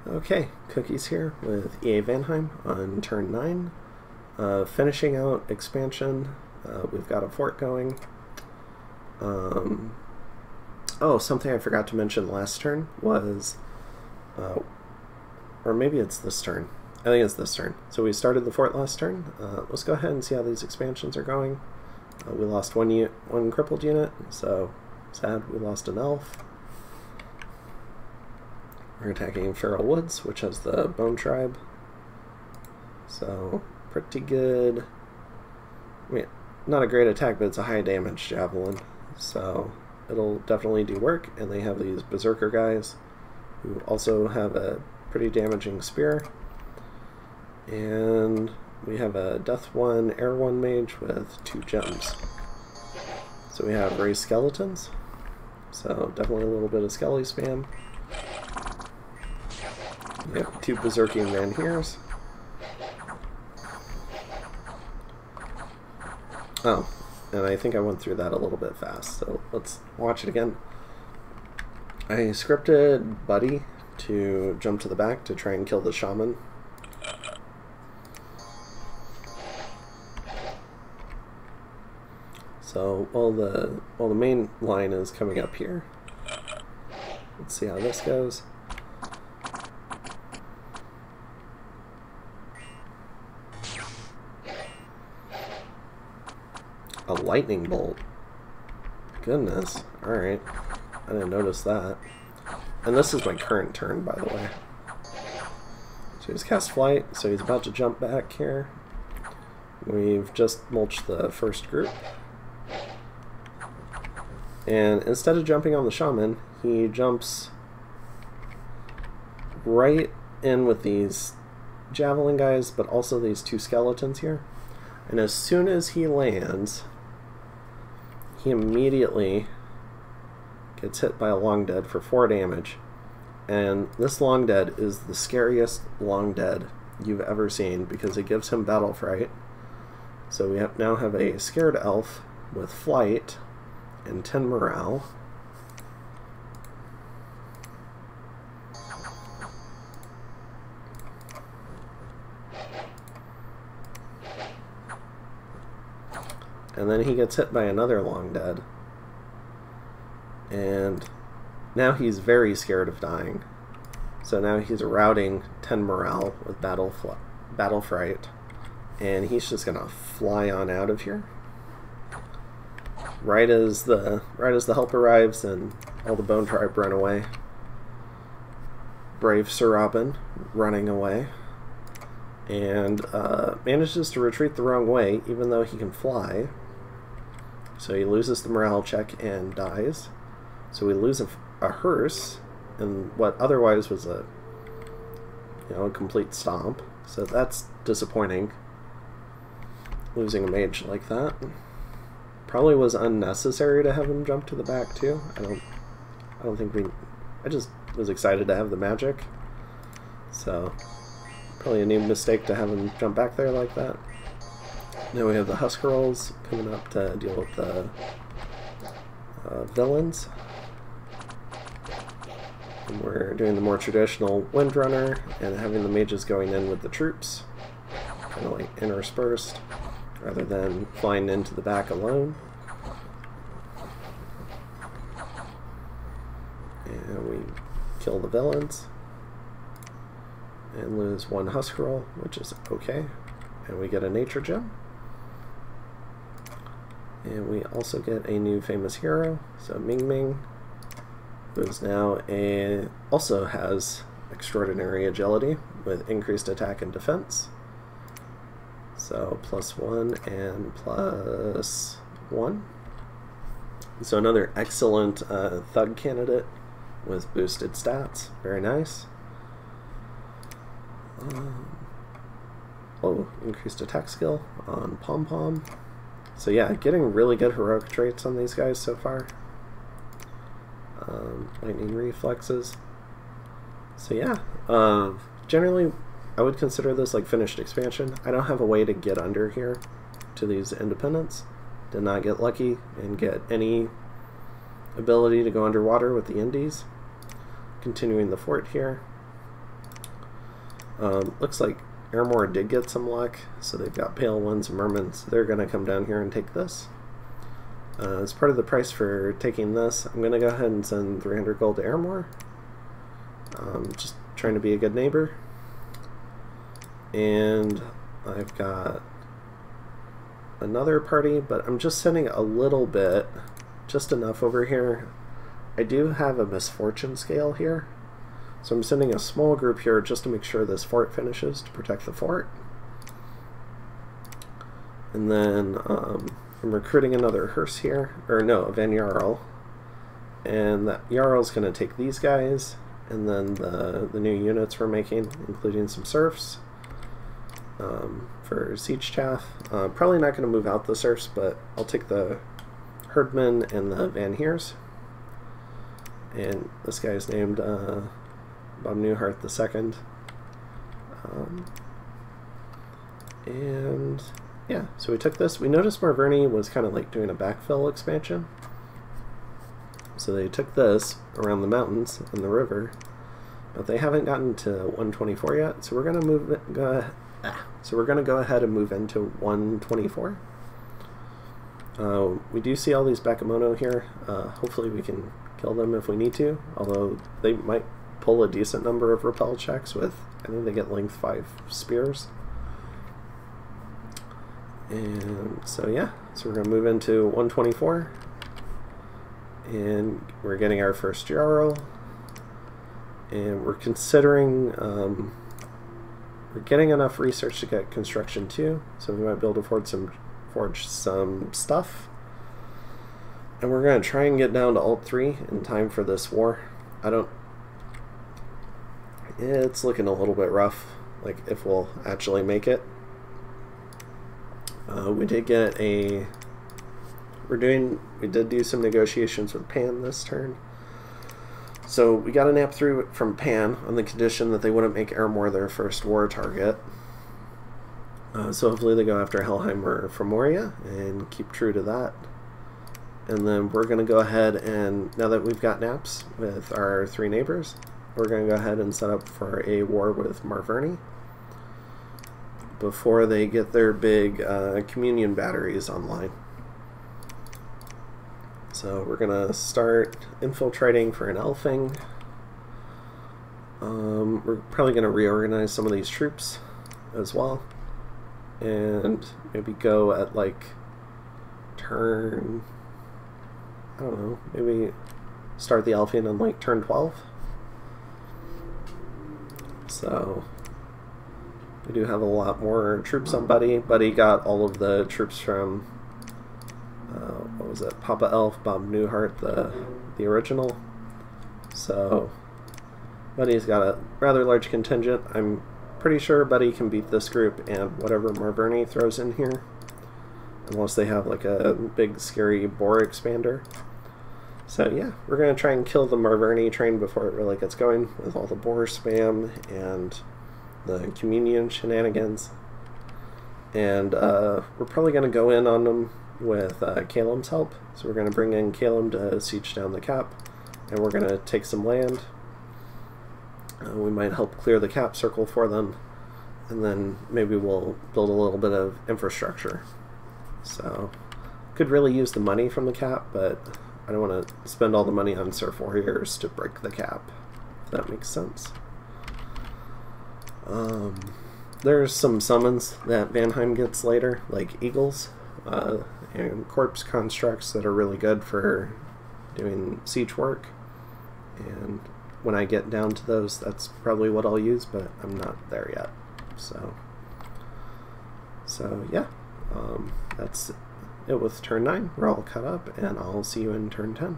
Okay, Cookies here with EA Vanheim on turn 9. Finishing out expansion. We've got a fort going. Oh, something I forgot to mention last turn was, or maybe it's this turn. I think it's this turn. So we started the fort last turn. Let's go ahead and see how these expansions are going. We lost one crippled unit, so sad we lost an elf. We're attacking Feral Woods, which has the Bone Tribe. So, pretty good. I mean, not a great attack, but it's a high damage javelin. So, it'll definitely do work. And they have these Berserker guys, who also have a pretty damaging spear. And we have a Death 1, Air 1 mage with 2 gems. So we have raised skeletons. So, definitely a little bit of skelly spam. We have 2 Berserking Vanheims. Oh, and I think I went through that a little bit fast, so let's watch it again. I scripted Buddy to jump to the back to try and kill the shaman. So while the main line is coming up here, let's see how this goes. A lightning bolt. Goodness. Alright. I didn't notice that. And this is my current turn, by the way. So he's cast flight, so he's about to jump back here. We've just mulched the first group. And instead of jumping on the shaman, he jumps right in with these javelin guys, but also these 2 skeletons here. And as soon as he lands, he immediately gets hit by a long dead for 4 damage. And this long dead is the scariest long dead you've ever seen because it gives him battle fright. So we now have a scared elf with flight and 10 morale. And then he gets hit by another long dead. And now he's very scared of dying. So now he's routing 10 morale with battle fright. And he's just gonna fly on out of here. Right as the help arrives and all the Bone Tribe run away. Brave Sir Robin running away. And manages to retreat the wrong way, even though he can fly. So he loses the morale check and dies. So we lose a hearse in what otherwise was a complete stomp. So that's disappointing. Losing a mage like that. Probably was unnecessary to have him jump to the back too. I don't think I just was excited to have the magic. So probably a new mistake to have him jump back there like that. Now we have the Huskarls coming up to deal with the villains. And we're doing the more traditional Windrunner and having the mages going in with the troops, kind of like interspersed, rather than flying into the back alone. And we kill the villains and lose 1 Huskarl, which is okay. And we get a nature gem. And we also get a new famous hero, so Ming Ming, who is now also has extraordinary agility with increased attack and defense. So +1 and +1. So another excellent thug candidate with boosted stats. Very nice. Increased attack skill on Pom Pom. So yeah, getting really good heroic traits on these guys so far. Lightning reflexes. So yeah, generally I would consider this like finished expansion. I don't have a way to get under here to these independents. Did not get lucky and get any ability to go underwater with the Indies. Continuing the fort here. Looks like Airmore did get some luck, so they've got Pale Ones and Mermen, so they're going to come down here and take this. As part of the price for taking this, I'm going to go ahead and send 300 gold to Airmore. Just trying to be a good neighbor. And I've got another party, but I'm just sending a little bit, just enough over here. I do have a misfortune scale here, so I'm sending a small group here just to make sure this fort finishes, to protect the fort. And then I'm recruiting another hearse here, or no, a Van Jarl, and that Jarl's going to take these guys, and then the new units we're making, including some serfs. For Siege Chaff. Probably not going to move out the serfs, but I'll take the Herdman and the Van Heers. And this guy is named Bob Newhart II. And yeah, so we took this. We noticed Marverny was kind of like doing a backfill expansion. So they took this around the mountains and the river, but they haven't gotten to 124 yet, so we're going to move it, So we're going to go ahead and move into 124. We do see all these Bakemono here. Hopefully we can kill them if we need to, although they might pull a decent number of repel checks with, I think they get length 5 spears. And so yeah, so we're going to move into 124. And we're getting our first Jarl. And we're considering... we're getting enough research to get construction too, so we might be able to forge some stuff. And we're going to try and get down to Alt 3 in time for this war. It's looking a little bit rough, like if we'll actually make it. We did get we did do some negotiations with Pan this turn. So we got a nap through from Pan on the condition that they wouldn't make Airmore their first war target. So hopefully they go after Helheim or Framoria and keep true to that. And then we're going to go ahead and, now that we've got naps with our 3 neighbors, we're going to go ahead and set up for a war with Marverny before they get their big communion batteries online. So we're going to start infiltrating for an elfing. We're probably going to reorganize some of these troops as well. And maybe go at like turn... I don't know, maybe start the elfing on like turn 12. So we do have a lot more troops on Buddy. Buddy got all of the troops from... what was it? Papa Elf, Bob Newhart, the original. So Buddy's got a rather large contingent. I'm pretty sure Buddy can beat this group and whatever Marverny throws in here, unless they have like a big scary boar expander. So yeah, we're going to try and kill the Marverny train before it really gets going with all the boar spam and the communion shenanigans. And we're probably going to go in on them with Calum's help. So we're going to bring in Calum to siege down the cap, and we're going to take some land. We might help clear the cap circle for them, and then maybe we'll build a little bit of infrastructure. So could really use the money from the cap, but I don't want to spend all the money on Surf Warriors to break the cap, if that makes sense. There's some summons that Vanheim gets later, like Eagles, and Corpse Constructs that are really good for doing siege work. And when I get down to those, that's probably what I'll use, but I'm not there yet. So yeah, that's it with turn 9. We're all caught up, and I'll see you in turn 10.